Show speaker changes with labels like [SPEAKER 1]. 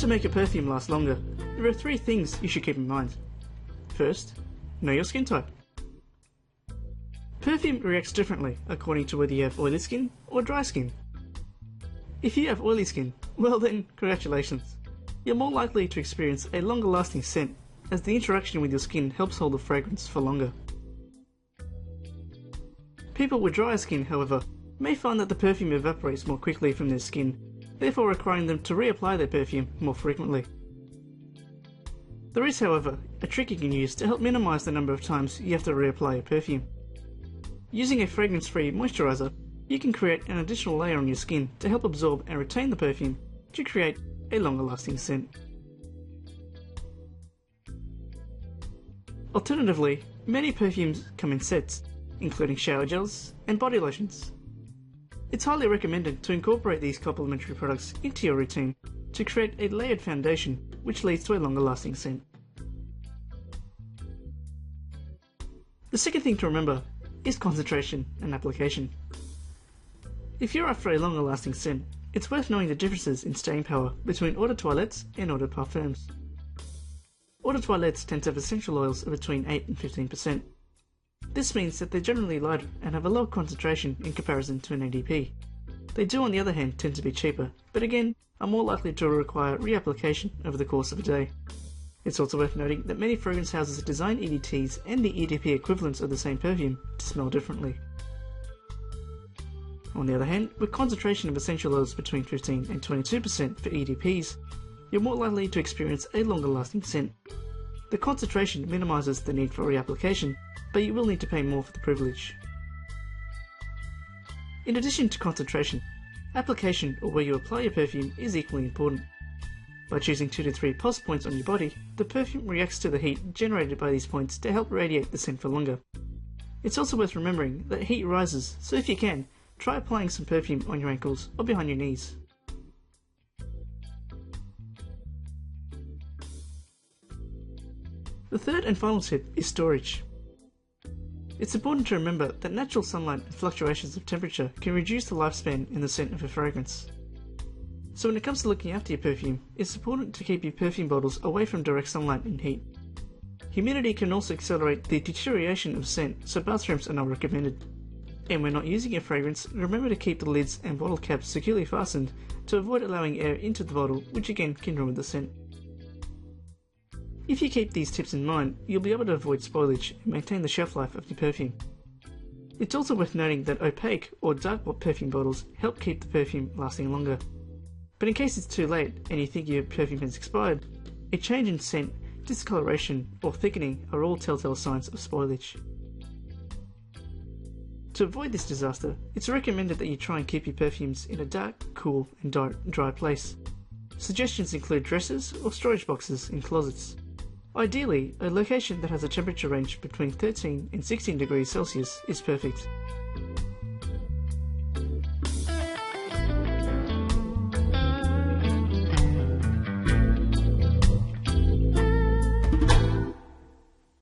[SPEAKER 1] to make a perfume last longer, there are 3 things you should keep in mind. First, know your skin type. Perfume reacts differently according to whether you have oily skin or dry skin. If you have oily skin, well then, congratulations. You're more likely to experience a longer lasting scent, as the interaction with your skin helps hold the fragrance for longer. People with drier skin, however, may find that the perfume evaporates more quickly from their skin, therefore requiring them to reapply their perfume more frequently. There is, however, a trick you can use to help minimise the number of times you have to reapply your perfume. Using a fragrance-free moisturiser, you can create an additional layer on your skin to help absorb and retain the perfume to create a longer lasting scent. Alternatively, many perfumes come in sets, including shower gels and body lotions. It's highly recommended to incorporate these complementary products into your routine to create a layered foundation which leads to a longer lasting scent. The second thing to remember is concentration and application. If you're after a longer lasting scent, it's worth knowing the differences in staying power between eau de toilettes and eau de parfums. Eau de toilettes tend to have essential oils of between 8 and 15%. This means that they're generally lighter and have a lower concentration in comparison to an EDP. They do, on the other hand, tend to be cheaper, but again, are more likely to require reapplication over the course of a day. It's also worth noting that many fragrance houses design EDTs and the EDP equivalents of the same perfume to smell differently. On the other hand, with concentration of essential oils between 15 and 22% for EDPs, you're more likely to experience a longer lasting scent. The concentration minimises the need for reapplication, but you will need to pay more for the privilege. In addition to concentration, application, or where you apply your perfume, is equally important. By choosing 2 to 3 pulse points on your body, the perfume reacts to the heat generated by these points to help radiate the scent for longer. It's also worth remembering that heat rises, so if you can, try applying some perfume on your ankles or behind your knees. The third and final tip is storage. It's important to remember that natural sunlight and fluctuations of temperature can reduce the lifespan in the scent of a fragrance. So when it comes to looking after your perfume, it's important to keep your perfume bottles away from direct sunlight and heat. Humidity can also accelerate the deterioration of scent, so bathrooms are not recommended. And when not using a fragrance, remember to keep the lids and bottle caps securely fastened to avoid allowing air into the bottle, which again can ruin the scent. If you keep these tips in mind, you'll be able to avoid spoilage and maintain the shelf life of your perfume. It's also worth noting that opaque or dark perfume bottles help keep the perfume lasting longer. But in case it's too late and you think your perfume has expired, a change in scent, discoloration or thickening are all telltale signs of spoilage. To avoid this disaster, it's recommended that you try and keep your perfumes in a dark, cool and dry place. Suggestions include dressers or storage boxes in closets. Ideally, a location that has a temperature range between 13 and 16 degrees Celsius is perfect.